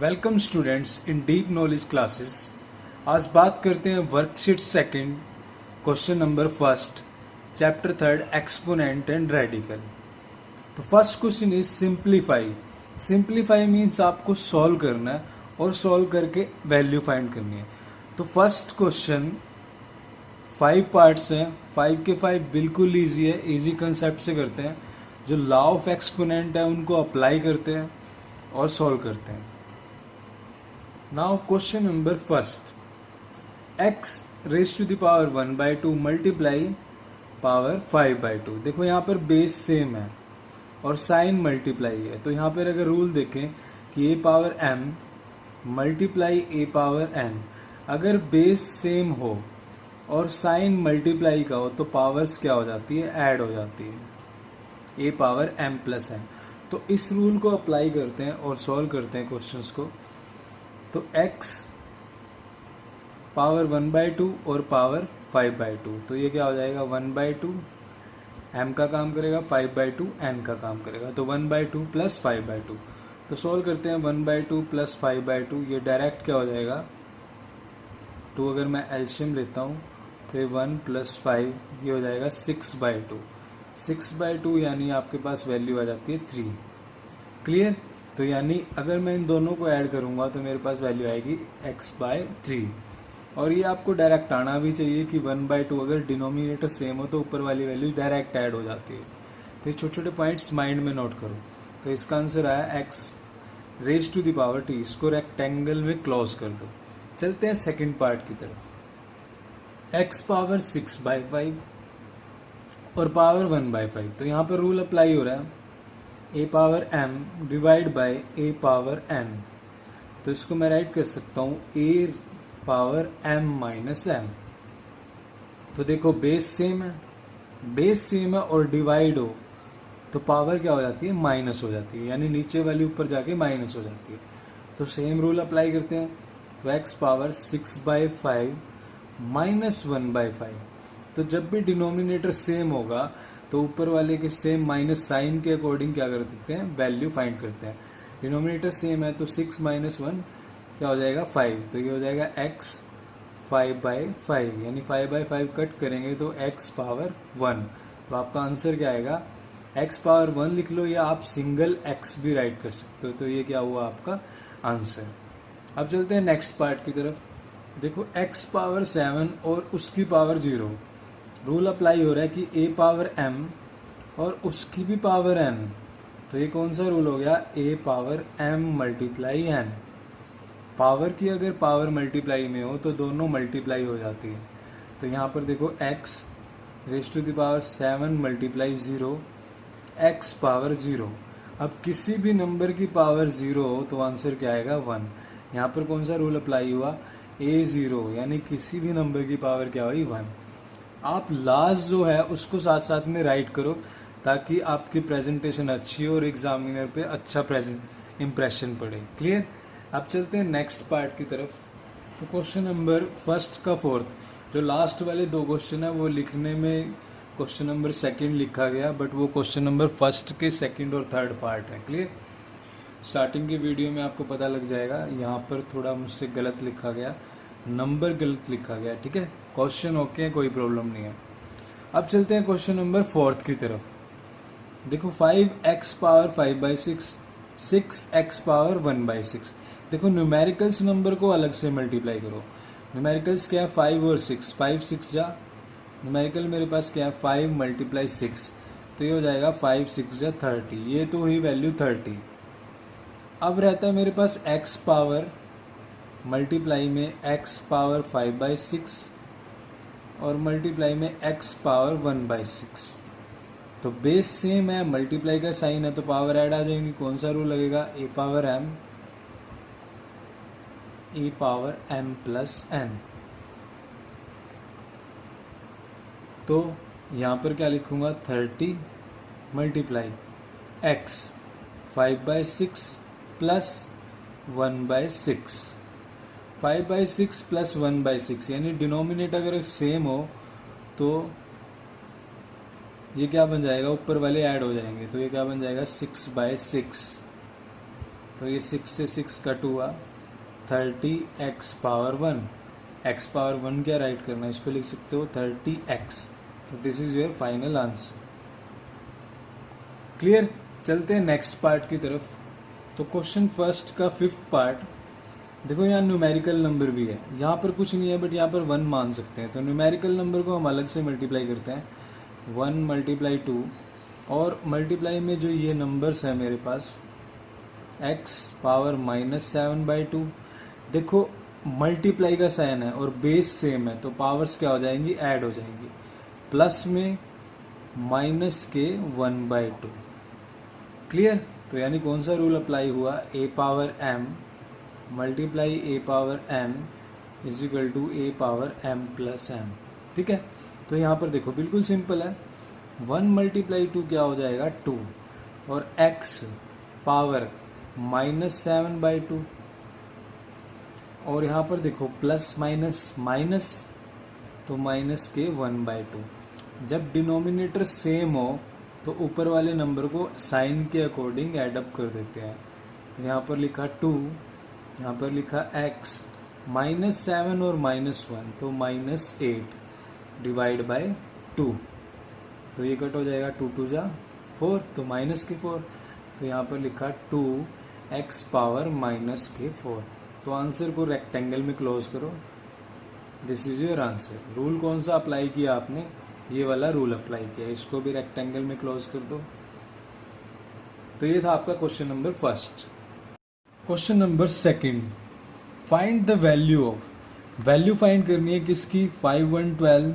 Welcome students in deep knowledge classes. आज बात करते हैं worksheet second, question number first, chapter third, exponent and radical. तो first question is simplify. Simplify means आपको solve करना है और सॉल्व करके वैल्यू फाइंड करनी है। तो फर्स्ट क्वेश्चन 5 पार्ट्स हैं, 5 के 5 बिल्कुल ईजी है, ईजी कंसेप्ट से करते हैं। जो लॉ ऑफ एक्सपोनेंट है उनको अप्लाई करते हैं और सॉल्व करते हैं। Now question number first, x raise to the power 1/2 multiply power 5/2। देखो यहाँ पर बेस सेम है और साइन मल्टीप्लाई है, तो यहाँ पर अगर रूल देखें कि a power m multiply a power n, अगर बेस सेम हो और साइन मल्टीप्लाई का हो तो पावर्स क्या हो जाती है, ऐड हो जाती है, a power m plus n। तो इस रूल को अप्लाई करते हैं और सॉल्व करते हैं क्वेश्चंस को। तो x पावर 1/2 और पावर 5/2, तो ये क्या हो जाएगा 1/2 m का काम करेगा, 5/2 n का काम करेगा, तो 1/2 प्लस 5/2। तो सॉल्व करते हैं 1/2 प्लस 5/2, ये डायरेक्ट क्या हो जाएगा 2, अगर मैं एलशियम लेता हूँ तो ये 1 प्लस 5 ये हो जाएगा 6/2। 6/2 यानी आपके पास वैल्यू आ जाती है 3। क्लियर? तो यानी अगर मैं इन दोनों को ऐड करूंगा तो मेरे पास वैल्यू आएगी x/3। और ये आपको डायरेक्ट आना भी चाहिए कि 1/2 अगर डिनोमिनेटर सेम हो तो ऊपर वाली वैल्यू डायरेक्ट ऐड हो जाती है। तो ये छोटे छोटे पॉइंट्स माइंड में नोट करो। तो इसका आंसर आया x raise to the power t। इसको रेक्टेंगल में क्लोज कर दो। चलते हैं सेकेंड पार्ट की तरफ। x पावर 6/5 और पावर 1/5। तो यहाँ पर रूल अप्लाई हो रहा है a power m divide by a power n। तो इसको मैं राइट कर सकता हूँ a power m minus m। तो देखो बेस सेम है, बेस सेम है और डिवाइड हो तो पावर क्या हो जाती है, माइनस हो जाती है, यानी नीचे वाली ऊपर जाके माइनस हो जाती है। तो सेम रूल अप्लाई करते हैं। तो x पावर 6/5 माइनस 1/5। तो जब भी डिनोमिनेटर सेम होगा तो ऊपर वाले के सेम माइनस साइन के अकॉर्डिंग क्या कर देते हैं, वैल्यू फाइंड करते हैं। डिनोमिनेटर सेम है तो 6 माइनस 1 क्या हो जाएगा 5। तो ये हो जाएगा x 5/5, यानी 5/5 कट करेंगे तो x पावर 1। तो आपका आंसर क्या आएगा, x पावर 1 लिख लो या आप सिंगल x भी राइट कर सकते हो। तो ये क्या हुआ आपका आंसर। अब चलते हैं नेक्स्ट पार्ट की तरफ। देखो x पावर 7 और उसकी पावर 0। रूल अप्लाई हो रहा है कि a पावर m और उसकी भी पावर n। तो ये कौन सा रूल हो गया, a power m multiply n। Power की अगर पावर मल्टीप्लाई में हो तो दोनों मल्टीप्लाई हो जाती है। तो यहाँ पर देखो x raise to the power 7 multiply 0, x power 0। अब किसी भी नंबर की पावर 0 हो तो आंसर क्या आएगा 1। यहाँ पर कौन सा रूल अप्लाई हुआ, a0, यानी किसी भी नंबर की पावर क्या हुई 1। आप लास्ट जो है उसको साथ साथ में राइट करो ताकि आपकी प्रेजेंटेशन अच्छी हो और एग्जामिनर पे अच्छा इम्प्रेशन पड़े। क्लियर? अब चलते हैं नेक्स्ट पार्ट की तरफ। तो क्वेश्चन नंबर फर्स्ट का फोर्थ, जो लास्ट वाले 2 क्वेश्चन है वो लिखने में क्वेश्चन नंबर सेकंड लिखा गया, बट वो क्वेश्चन नंबर फर्स्ट के सेकंड और थर्ड पार्ट है। क्लियर? स्टार्टिंग के वीडियो में आपको पता लग जाएगा, यहाँ पर थोड़ा मुझसे गलत लिखा गया, नंबर गलत लिखा गया। ठीक है, क्वेश्चन ओके, कोई प्रॉब्लम नहीं है। अब चलते हैं क्वेश्चन नंबर फोर्थ की तरफ। देखो 5x पावर 5/6, 6x पावर 1/6। देखो न्यूमेरिकल्स नंबर को अलग से मल्टीप्लाई करो। न्यूमेरिकल्स क्या है 5 और 6, 5 6 जा, न्यूमेरिकल मेरे पास क्या है 5 मल्टीप्लाई 6, तो ये हो जाएगा 5 6 जा 30। ये तो हुई वैल्यू 30। अब रहता है मेरे पास x पावर मल्टीप्लाई में x पावर 5/6 और मल्टीप्लाई में x पावर 1/6। तो बेस सेम है, मल्टीप्लाई का साइन है तो पावर ऐड आ जाएंगी। कौन सा रूल लगेगा, a power m plus n। तो यहाँ पर क्या लिखूँगा 30 मल्टीप्लाई x 5/6 प्लस 1/6। 5/6 प्लस 1/6 यानी डिनोमिनेटर अगर सेम हो तो ये क्या बन जाएगा, ऊपर वाले ऐड हो जाएंगे। तो ये क्या बन जाएगा 6/6। तो ये 6 से 6 कट हुआ, 30x पावर 1, x पावर 1 क्या राइट करना है, इसको लिख सकते हो 30x। तो this is your final answer. Clear. चलते हैं नेक्स्ट पार्ट की तरफ। तो क्वेश्चन फर्स्ट का 5th पार्ट देखो, यहाँ न्यूमेरिकल नंबर भी है, यहाँ पर कुछ नहीं है बट यहाँ पर 1 मान सकते हैं। तो न्यूमेरिकल नंबर को हम अलग से मल्टीप्लाई करते हैं, 1 मल्टीप्लाई 2, और मल्टीप्लाई में जो ये नंबर्स है मेरे पास x पावर -7/2। देखो मल्टीप्लाई का साइन है और बेस सेम है तो पावर्स क्या हो जाएंगी, ऐड हो जाएंगी। प्लस में माइनस के 1/2। क्लियर। तो यानी कौन सा रूल अप्लाई हुआ, a power m multiply a power n is equal to a power m plus m। ठीक है। तो यहाँ पर देखो बिल्कुल सिंपल है, 1 मल्टीप्लाई 2 क्या हो जाएगा 2, और x पावर -7/2, और यहाँ पर देखो प्लस माइनस माइनस, तो माइनस के 1/2। जब डिनोमिनेटर सेम हो तो ऊपर वाले नंबर को साइन के अकॉर्डिंग ऐड अप कर देते हैं। तो यहाँ पर लिखा 2, यहाँ पर लिखा x, -7 और -1 तो -8 डिवाइड बाय 2। तो ये कट हो जाएगा, 2 2 जा 4 तो माइनस के 4। तो यहाँ पर लिखा 2x पावर -4। तो आंसर को रेक्टेंगल में क्लोज करो, this is your answer. Rule कौन सा अप्लाई किया आपने, ये वाला रूल अप्लाई किया, इसको भी रेक्टेंगल में क्लोज कर दो। तो ये था आपका question number first. Question number second, find the value of, value find करनी है किसकी, 5112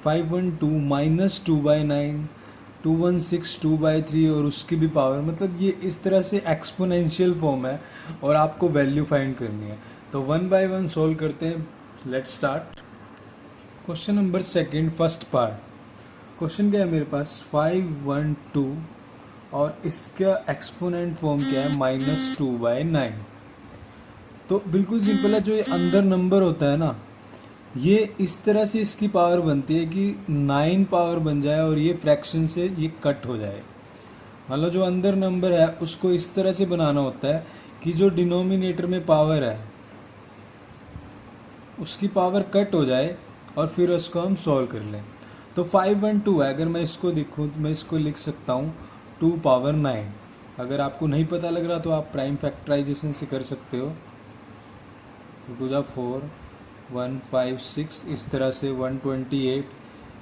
512 -2/9 216 2/3 और उसकी भी पावर, मतलब ये इस तरह से एक्सपोनेंशियल फॉर्म है और आपको वैल्यू फाइंड करनी है। तो 1 बाय 1 सॉल्व करते हैं, let's start. Question number second first part, question क्या है मेरे पास 512 और इसका एक्सपोनेंट फॉर्म क्या है -2/9। तो बिल्कुल सिंपल है, जो ये अंदर नंबर होता है ना, ये इस तरह से इसकी पावर बनती है कि 9 पावर बन जाए और ये फ्रैक्शन से ये कट हो जाए। मतलब जो अंदर नंबर है उसको इस तरह से बनाना होता है कि जो डिनोमिनेटर में पावर है उसकी पावर कट हो जाए और फिर उसको हम सॉल्व कर लें। तो 512 है, अगर मैं इसको देखूँ तो मैं इसको लिख सकता हूँ 2 पावर 9। अगर आपको नहीं पता लग रहा तो आप प्राइम फैक्टराइजेशन से कर सकते हो। 2 जा 4 1 5 6, इस तरह से 128,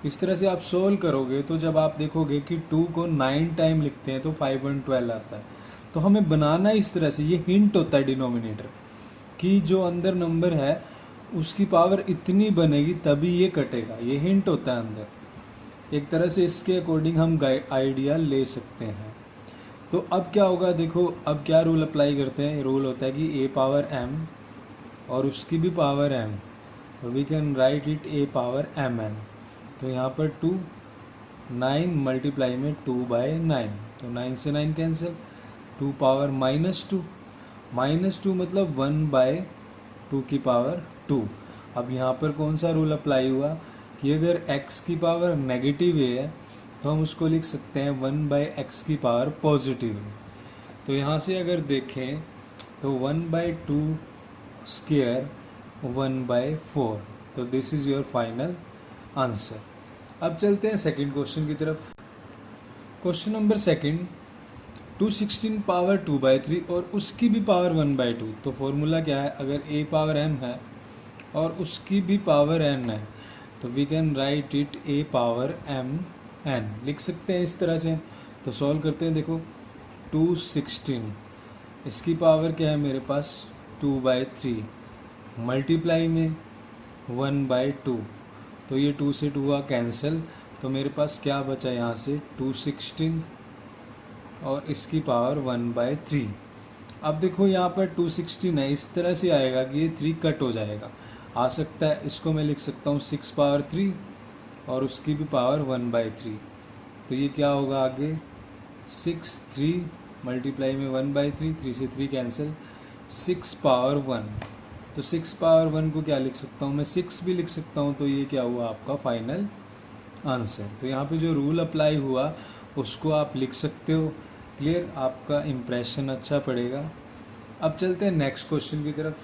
इस तरह से आप सोल्व करोगे तो जब आप देखोगे कि 2 को 9 टाइम लिखते हैं तो 512 आता है। तो हमें बनाना इस तरह से, ये हिंट होता है डिनोमिनेटर कि जो अंदर नंबर है उसकी पावर इतनी बनेगी तभी ये कटेगा, ये हिंट होता है अंदर। एक तरह से इसके अकॉर्डिंग हम आइडिया ले सकते हैं। तो अब क्या होगा, देखो अब क्या रूल अप्लाई करते हैं, रूल होता है कि a पावर m और उसकी भी पावर m, तो we can write it a power mn। तो यहाँ पर 2 9 मल्टीप्लाई में 2/9, तो 9 से 9 कैंसिल, 2 पावर -2 मतलब 1/2 की पावर 2। अब यहाँ पर कौन सा रूल अप्लाई हुआ कि अगर x की पावर नेगेटिव है तो हम उसको लिख सकते हैं 1/x की पावर पॉजिटिव है। तो यहाँ से अगर देखें तो 1/2 स्क्वायर 1/4। तो this is your final answer. अब चलते हैं सेकंड क्वेश्चन की तरफ। क्वेश्चन नंबर सेकंड, 216 पावर 2/3 और उसकी भी पावर 1/2। तो फॉर्मूला क्या है, अगर a पावर m है और उसकी भी पावर n है तो we can write it a power m n, लिख सकते हैं इस तरह से। तो सॉल्व करते हैं, देखो 216 इसकी पावर क्या है मेरे पास 2/3 मल्टीप्लाई में 1/2, तो ये 2 से 2 हुआ कैंसिल, तो मेरे पास क्या बचा यहाँ से 216 और इसकी पावर 1/3। अब देखो यहाँ पर 216 है, इस तरह से आएगा कि ये 3 कट हो जाएगा, आ सकता है। इसको मैं लिख सकता हूँ 6 पावर 3 और उसकी भी पावर 1/3। तो ये क्या होगा आगे 6 3 मल्टीप्लाई में 1/3, 3 से 3 कैंसिल, 6 पावर 1। तो 6 पावर 1 को क्या लिख सकता हूँ मैं, 6 भी लिख सकता हूँ। तो ये क्या हुआ आपका फाइनल आंसर। तो यहाँ पे जो रूल अप्लाई हुआ उसको आप लिख सकते हो क्लियर, आपका इम्प्रेशन अच्छा पड़ेगा। अब चलते हैं नेक्स्ट क्वेश्चन की तरफ।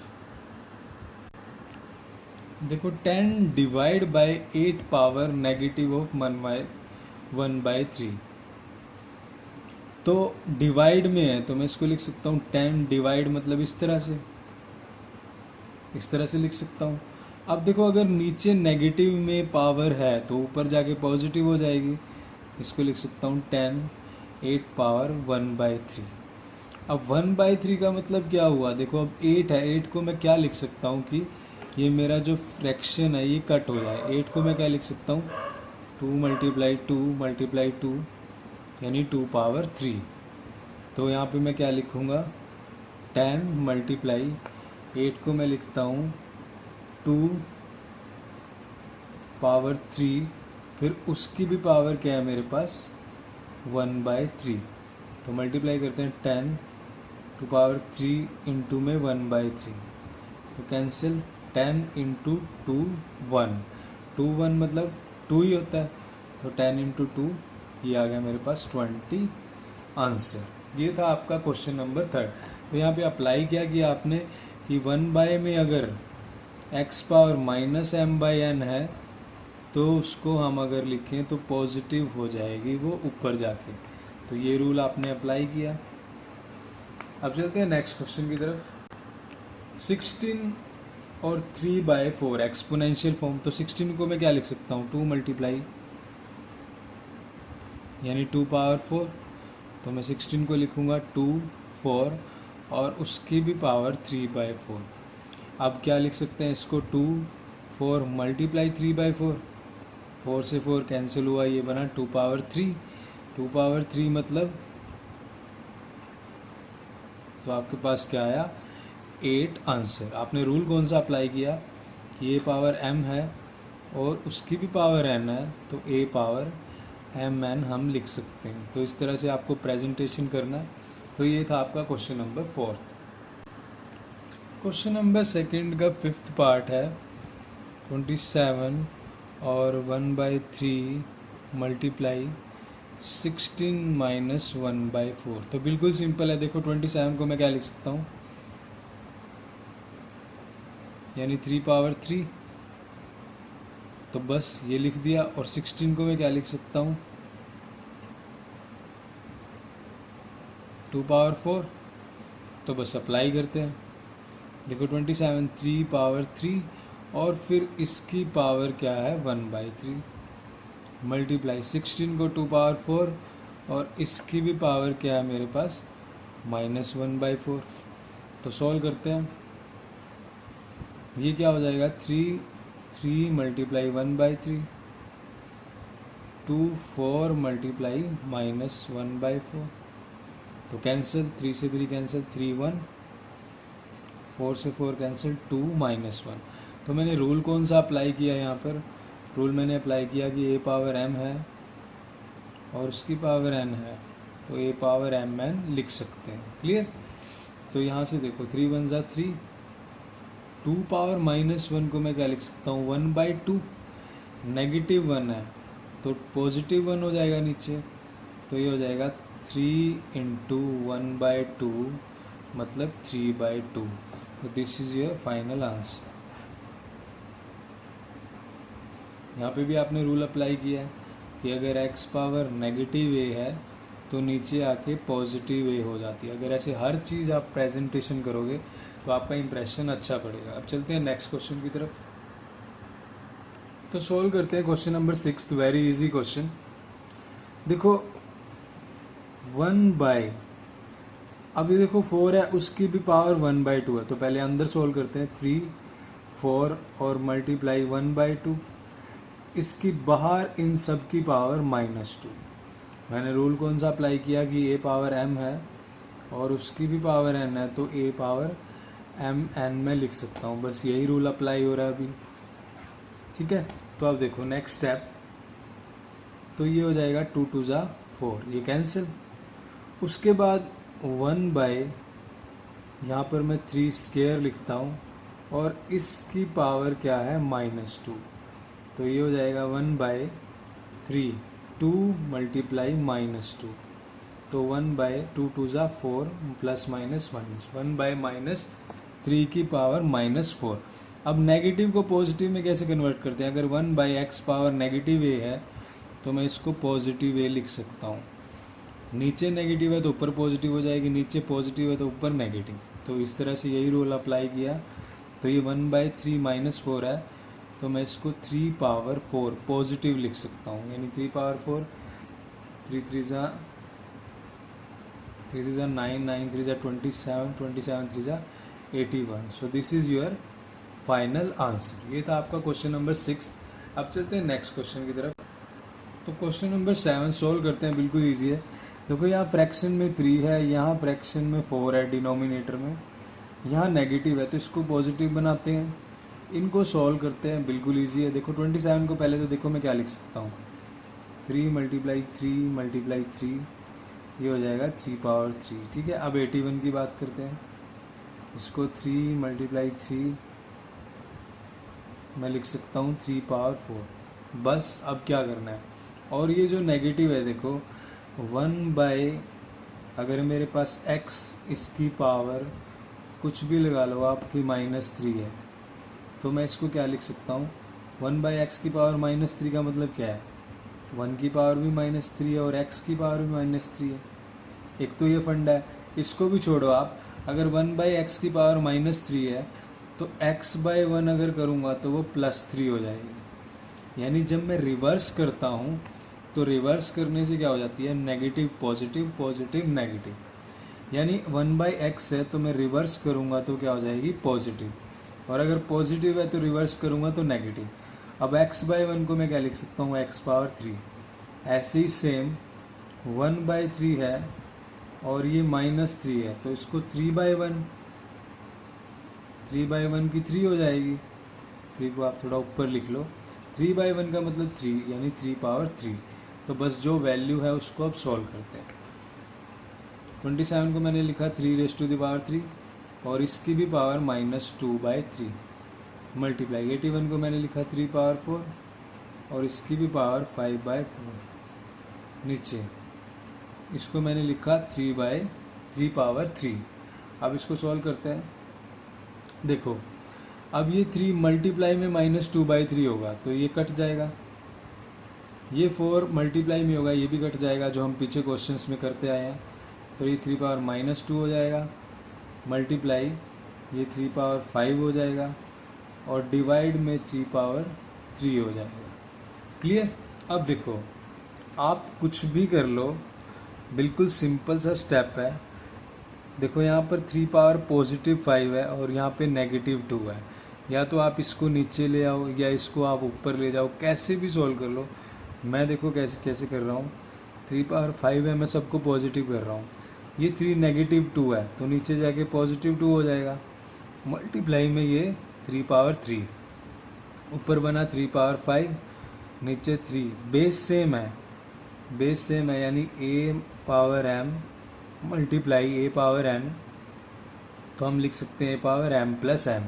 देखो 10 divide by 8 power negative of 1/3। तो डिवाइड में है तो मैं इसको लिख सकता हूँ 10 डिवाइड मतलब इस तरह से लिख सकता हूँ। अब देखो अगर नीचे नेगेटिव में पावर है तो ऊपर जाके पॉजिटिव हो जाएगी। इसको लिख सकता हूँ 10 8 पावर 1/3। अब 1/3 का मतलब क्या हुआ, देखो अब 8 है, 8 को मैं क्या लिख सकता हूँ कि ये मेरा जो फ्रैक्शन है ये कट हो जाए। 8 को मैं क्या लिख सकता हूँ 2 मल्टीप्लाई 2 यानी 2 पावर 3। तो यहाँ पे मैं क्या लिखूँगा 10 मल्टीप्लाई 8 को मैं लिखता हूँ 2 पावर 3, फिर उसकी भी पावर क्या है मेरे पास 1/3। तो मल्टीप्लाई करते हैं 10 टू पावर 3 इंटू में 1/3, तो कैंसिल 10 इंटू 2 1, 1 मतलब 2 ही होता है, तो 10 इंटू 2 ये आ गया मेरे पास 20 आंसर। ये था आपका क्वेश्चन नंबर 3। तो यहाँ पे अप्लाई क्या किया आपने कि 1 में अगर x पावर माइनस m/n है तो उसको हम अगर लिखें तो पॉजिटिव हो जाएगी वो ऊपर जाके। तो ये रूल आपने अप्लाई किया। अब चलते हैं नेक्स्ट क्वेश्चन की तरफ। 16 और 3/4 एक्सपोनेंशियल फॉर्म। तो 16 को मैं क्या लिख सकता हूँ 2 मल्टीप्लाई यानी 2 पावर 4। तो मैं 16 को लिखूँगा 2 4 और उसकी भी पावर 3/4। अब क्या लिख सकते हैं इसको 2 4 मल्टीप्लाई 3/4, 4 से 4 कैंसिल हुआ, ये बना 2 पावर 3। 2 पावर 3 मतलब तो आपके पास क्या आया 8 आंसर। आपने रूल कौन सा अप्लाई किया कि ए पावर m है और उसकी भी पावर n है तो a पावर mn हम लिख सकते हैं। तो इस तरह से आपको प्रेजेंटेशन करना है। तो ये था आपका क्वेश्चन नंबर 4। क्वेश्चन नंबर 2 का 5th पार्ट है 27 और 1/3 मल्टीप्लाई 16 माइनस 1/4। तो बिल्कुल सिंपल है। देखो 27 को मैं क्या लिख सकता हूँ यानी 3 पावर 3, तो बस ये लिख दिया। और 16 को मैं क्या लिख सकता हूँ 2 पावर 4, तो बस अप्लाई करते हैं। देखो 27 3 पावर 3 और फिर इसकी पावर क्या है 1/3 मल्टीप्लाई 16 को 2 पावर 4 और इसकी भी पावर क्या है मेरे पास -1/4। तो सॉल्व करते हैं। ये क्या हो जाएगा 3 मल्टीप्लाई 1/3 2 4 मल्टीप्लाई -1/4। तो कैंसिल 3 से 3 कैंसिल 3 1, 4 से 4 कैंसिल 2 -1। तो मैंने रूल कौन सा अप्लाई किया यहाँ पर, रूल मैंने अप्लाई किया कि a पावर m है और उसकी पावर n है तो a पावर mn लिख सकते हैं। क्लियर। तो यहाँ से देखो 3 1 ज़ा 3, 2 पावर -1 को मैं क्या लिख सकता हूँ 1/2, नेगेटिव 1 है तो पॉजिटिव 1 हो जाएगा नीचे, तो ये हो जाएगा 3 इंटू 1/2 मतलब 3/2। तो this is your final answer. यहाँ पे भी आपने रूल अप्लाई किया है कि अगर x पावर नेगेटिव a है तो नीचे आके पॉजिटिव a हो जाती है। अगर ऐसे हर चीज़ आप प्रेजेंटेशन करोगे तो आपका इंप्रेशन अच्छा पड़ेगा। अब चलते हैं नेक्स्ट क्वेश्चन की तरफ। तो सोल्व करते हैं question number 6। Very easy question. देखो 1/, अभी देखो 4 है उसकी भी पावर 1/2 है, तो पहले अंदर सोल्व करते हैं 3 4 और मल्टीप्लाई 1/2, इसकी बाहर इन सब की पावर -2। मैंने रूल कौन सा अप्लाई किया कि a पावर m है और उसकी भी पावर n है तो a पावर mn में लिख सकता हूँ। बस यही रूल अप्लाई हो रहा है अभी। ठीक है। तो अब देखो नेक्स्ट स्टेप, तो ये हो जाएगा 2 2 ज़ा 4, ये कैंसिल। उसके बाद 1/, यहाँ पर मैं 3 स्क्वायर लिखता हूँ और इसकी पावर क्या है -2, तो ये हो जाएगा 1/3 2 मल्टीप्लाई -2, तो 1/2 प्लस माइनस माइनस 1/-3 की पावर -4। अब नेगेटिव को पॉजिटिव में कैसे कन्वर्ट करते हैं? अगर 1/x पावर नेगेटिव ए है तो मैं इसको पॉजिटिव ए लिख सकता हूँ। नीचे नेगेटिव है तो ऊपर पॉजिटिव हो जाएगी, नीचे पॉजिटिव है तो ऊपर नेगेटिव। तो इस तरह से यही रूल अप्लाई किया। तो ये 1/3 - 4 है, तो मैं इसको 3 पावर 4 पॉजिटिव लिख सकता हूँ। यानी 3 पावर 4, 3 3 जा 9, 9 3 जा 27, 27 3 जा 81। So this is your final answer. ये था आपका क्वेश्चन नंबर 6। अब चलते हैं नेक्स्ट क्वेश्चन की तरफ। तो क्वेश्चन नंबर 7 सोल्व करते हैं, बिल्कुल ईजी है। देखो यहाँ फ्रैक्शन में 3 है, यहाँ फ्रैक्शन में 4 है डिनोमिनेटर में, यहाँ नेगेटिव है तो इसको पॉजिटिव बनाते हैं। इनको सॉल्व करते हैं, बिल्कुल ईजी है। देखो 27 को पहले तो देखो मैं क्या लिख सकता हूँ, 3 × 3 × 3 ये हो जाएगा 3 पावर 3। ठीक है, अब 81 की बात करते हैं। इसको 3 × 3 मैं लिख सकता हूँ 3 पावर 4। बस अब क्या करना है, और ये जो नेगेटिव है देखो 1/ अगर मेरे पास x इसकी पावर कुछ भी लगा लो आपकी -3 है, तो मैं इसको क्या लिख सकता हूँ, 1/x की पावर -3 का मतलब क्या है, 1 की पावर भी -3 है और x की पावर भी -3 है। एक तो ये फंडा है। इसको भी छोड़ो आप, अगर 1/x की पावर -3 है तो x/1 अगर करूँगा तो वो +3 हो जाएगी। यानी जब मैं रिवर्स करता हूँ तो रिवर्स करने से क्या हो जाती है, नेगेटिव पॉजिटिव, पॉजिटिव नेगेटिव। यानी 1/x है तो मैं रिवर्स करूँगा तो क्या हो जाएगी, पॉजिटिव। और अगर पॉजिटिव है तो रिवर्स करूँगा तो नेगेटिव। अब x/1 को मैं क्या लिख सकता हूँ, x पावर 3। ऐसे ही सेम 1/3 है और ये -3 है तो इसको 3/1, 3/1 की 3 हो जाएगी। 3 को आप थोड़ा ऊपर लिख लो, 3/1 का मतलब 3 यानी 3 पावर 3। तो बस जो वैल्यू है उसको अब सॉल्व करते हैं। 27 को मैंने लिखा 3 और इसकी भी पावर -2/3 मल्टीप्लाई। 81 को मैंने लिखा 3 पावर 4 और इसकी भी पावर 5/4। नीचे इसको मैंने लिखा 3 पावर 3। अब इसको सॉल्व करते हैं। देखो अब ये 3 मल्टीप्लाई में -2/3 होगा तो ये कट जाएगा, ये 4 मल्टीप्लाई में होगा ये भी कट जाएगा, जो हम पीछे क्वेश्चंस में करते आए हैं। तो ये 3 पावर -2 हो जाएगा, मल्टीप्लाई ये 3 पावर 5 हो जाएगा और डिवाइड में 3 पावर 3 हो जाएगा। क्लियर? अब देखो आप कुछ भी कर लो, बिल्कुल सिंपल सा स्टेप है। देखो यहाँ पर 3 पावर +5 है और यहाँ पे -2 है। या तो आप इसको नीचे ले आओ या इसको आप ऊपर ले जाओ, कैसे भी सॉल्व कर लो। मैं देखो कैसे कर रहा हूँ, 3 पावर 5 है, मैं सबको पॉजिटिव कर रहा हूँ। ये 3 -2 है तो नीचे जाके +2 हो जाएगा। मल्टीप्लाई में ये 3 पावर 3, ऊपर बना 3 पावर 5, नीचे 3। बेस सेम है यानी a power m multiply a power n, तो हम लिख सकते हैं a पावर m + m।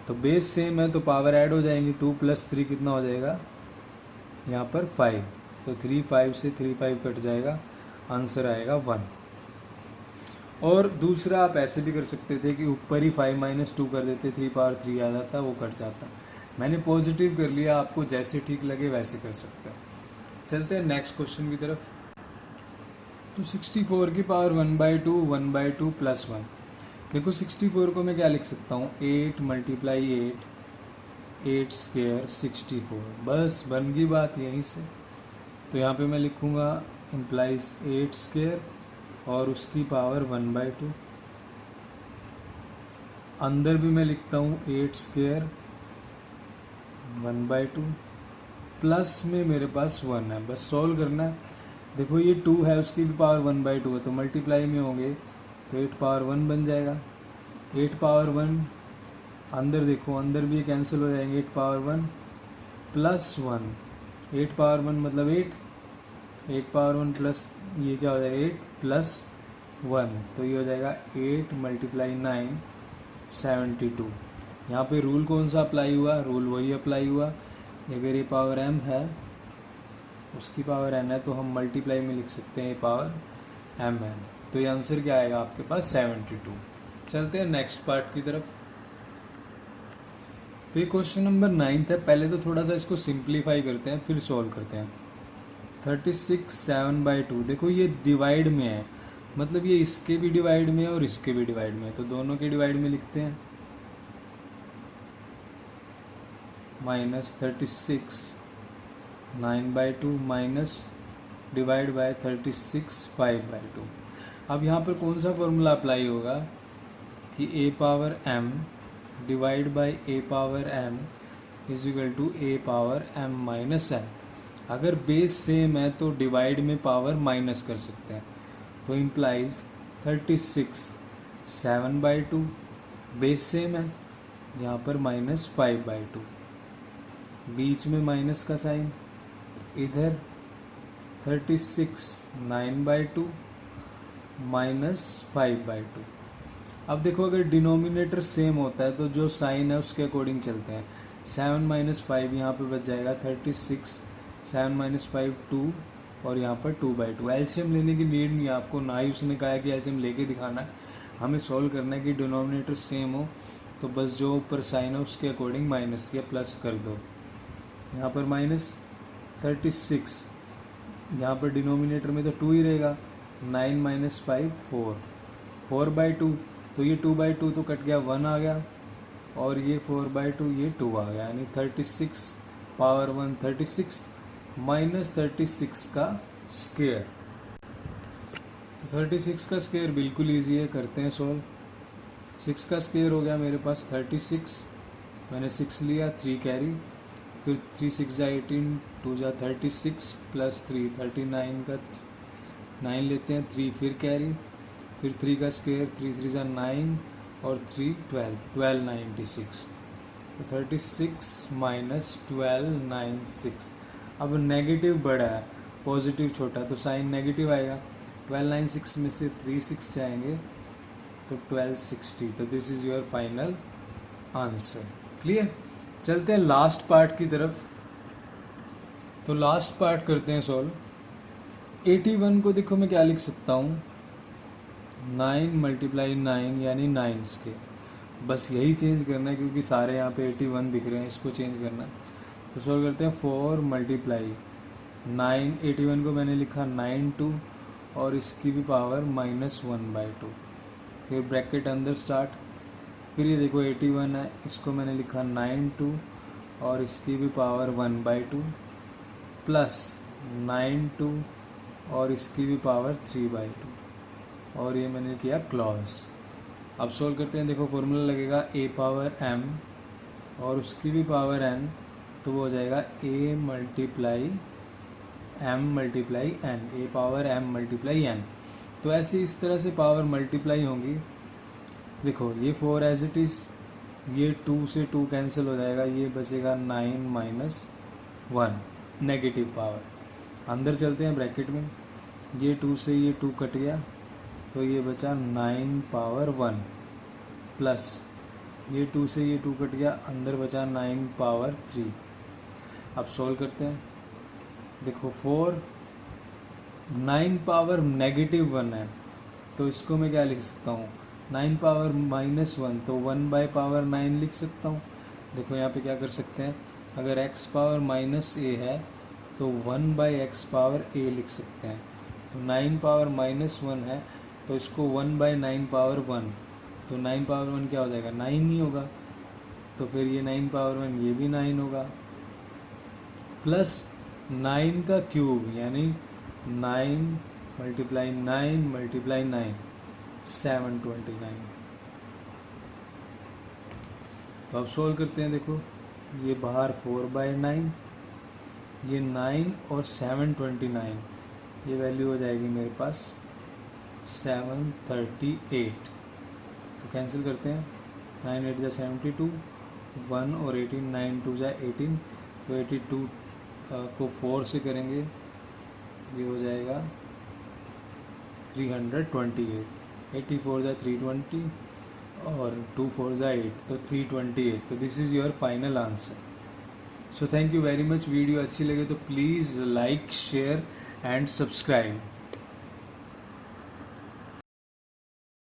तो बेस सेम है तो पावर ऐड हो जाएंगी, 2 + 3 कितना हो जाएगा यहाँ पर 5। तो 3 5 से 3 5 कट जाएगा, आंसर आएगा 1। और दूसरा आप ऐसे भी कर सकते थे कि ऊपर ही 5 - 2 कर देते, 3 पावर 3 आ जाता, वो कट जाता। मैंने पॉजिटिव कर लिया, आपको जैसे ठीक लगे वैसे कर सकते हैं। चलते हैं नेक्स्ट क्वेश्चन की तरफ। तो 64 की पावर 1/2 1/2 + 1। देखो 64 को मैं क्या लिख सकता हूँ, 8 × 8 स्क्वायर 64। बस बन गई बात यहीं से। तो यहाँ पे मैं लिखूँगा इम्प्लाइज 8 स्क्वायर और उसकी पावर 1/2। अंदर भी मैं लिखता हूँ 8 स्क्वायर 1/2, प्लस में मेरे पास 1 है। बस सॉल्व करना है। देखो ये 2 है, उसकी भी पावर 1/2 है तो मल्टीप्लाई में होंगे तो 8 पावर 1 बन जाएगा। 8 पावर 1 अंदर देखो, अंदर भी कैंसिल हो जाएंगे, 8 पावर 1 + 1। 8 पावर 1 मतलब 8, 8 पावर 1 प्लस ये क्या हो जाएगा 8 + 1, तो ये हो जाएगा 8 × 9 72। यहाँ पे रूल कौन सा अप्लाई हुआ, रूल वही अप्लाई हुआ। अगर ये पावर m है उसकी पावर n है तो हम मल्टीप्लाई में लिख सकते हैं ये पावर mn। तो ये आंसर क्या आएगा आपके पास 72। चलते हैं नेक्स्ट पार्ट की तरफ। तो ये क्वेश्चन नंबर 9 है। पहले तो थोड़ा सा इसको सिंप्लीफाई करते हैं फिर सॉल्व करते हैं। 36 7/2, देखो ये डिवाइड में है, मतलब ये इसके भी डिवाइड में है और इसके भी डिवाइड में है, तो दोनों के डिवाइड में लिखते हैं। -36 9/2 माइनस डिवाइड बाय 36 5/2। अब यहाँ पर कौन सा फॉर्मूला अप्लाई होगा कि a power m divide by a power n is equal to a power m minus n। अगर बेस सेम है तो डिवाइड में पावर माइनस कर सकते हैं, तो इम्प्लाइज 36 7/2, बेस सेम है, यहाँ पर -5/2, बीच में माइनस का साइन, इधर 36 9/2 -5/2। अब देखो अगर डिनोमिनेटर सेम होता है तो जो साइन है उसके अकॉर्डिंग चलते हैं। 7 - 5 यहाँ पे बच जाएगा 36, 7 - 5 2, और यहाँ पर 2/2। एलसीएम लेने की नीड नहीं है आपको, ना ही उसने कहा है कि एलसीएम लेके दिखाना है, हमें सॉल्व करना है कि डिनोमिनेटर सेम हो, तो बस जो ऊपर साइन है उसके अकॉर्डिंग माइनस या प्लस कर दो। यहाँ पर -36, यहाँ पर डिनोमिनेटर में तो 2 ही रहेगा, 9 - 5 4, 4/2, तो ये 2/2 तो कट गया, 1 आ गया, और ये 4/2 ये 2 आ गया, यानी 36 पावर 1 36 -36 का स्क्वायर। तो 36 का स्क्वायर बिल्कुल ईजी है, करते हैं सॉल्व। 6 का स्क्वायर हो गया मेरे पास 36, मैंने 6 लिया, 3 कैरी, फिर 3 6 जा 18, 2 जा 36 प्लस 3 39 का 9 लेते हैं, 3 फिर कैरी, फिर 3 का स्क्वायर, 3 3 जा 9 और 3 12 96, तो 36 माइनस 12 96। अब नेगेटिव बड़ा है पॉजिटिव छोटा, तो साइन नेगेटिव आएगा, 12 96 में से 3 6 जाएंगे तो 1260। तो this is your final answer. Clear. चलते हैं लास्ट पार्ट की तरफ। तो लास्ट पार्ट करते हैं सॉल्व। 81 को देखो मैं क्या लिख सकता हूँ, 9 × 9 यानी 9 के, बस यही चेंज करना है क्योंकि सारे यहाँ पे 81 दिख रहे हैं, इसको चेंज करना है। तो सॉल्व करते हैं। 4 × 9, 81 को मैंने लिखा 9 और इसकी भी पावर -1/2, फिर ब्रैकेट अंदर स्टार्ट, फिर ये देखो 81 है, इसको मैंने लिखा 9 और इसकी भी पावर 1/2 प्लस 9 और इसकी भी पावर 3/2, और ये मैंने किया क्लॉज। अब सोल्व करते हैं। देखो फॉर्मूला लगेगा a पावर m और उसकी भी पावर n, तो वो हो जाएगा a × m × n, a power m × n। तो ऐसे इस तरह से पावर मल्टीप्लाई होंगी। देखो ये 4 एज इट इज़, ये 2 से 2 कैंसिल हो जाएगा, ये बचेगा 9 - 1 नेगेटिव पावर। अंदर चलते हैं ब्रैकेट में, ये 2 से ये 2 कट गया, तो ये बचा 9 पावर 1 प्लस ये 2 से ये 2 कट गया, अंदर बचा 9 पावर 3। अब सॉल्व करते हैं। देखो 4 9 पावर -1 है, तो इसको मैं क्या लिख सकता हूँ, 9 पावर -1, तो 1/9 लिख सकता हूँ। देखो यहाँ पे क्या कर सकते हैं, अगर x पावर -a है तो 1/x पावर a लिख सकते हैं। तो 9 पावर -1 है तो इसको 1/9 पावर 1, तो 9 पावर 1 क्या हो जाएगा, 9 ही होगा। तो फिर ये 9 पावर 1 ये भी 9 होगा, प्लस 9 का क्यूब यानी 9 × 9 × 9 729। तो अब सोल्व करते हैं। देखो ये बाहर 4/9, ये 9 और 729, ये वैल्यू हो जाएगी मेरे पास 738। तो कैंसिल करते हैं, 9 8 जा 72, 1 और 18, 9 2 जा 18, तो 82 को 4 से करेंगे, ये हो जाएगा 328, 84 जा 320 और 2 4 जा 8, तो 328। तो this is your final answer. So thank you very much. Video अच्छी लगे तो please like share and subscribe.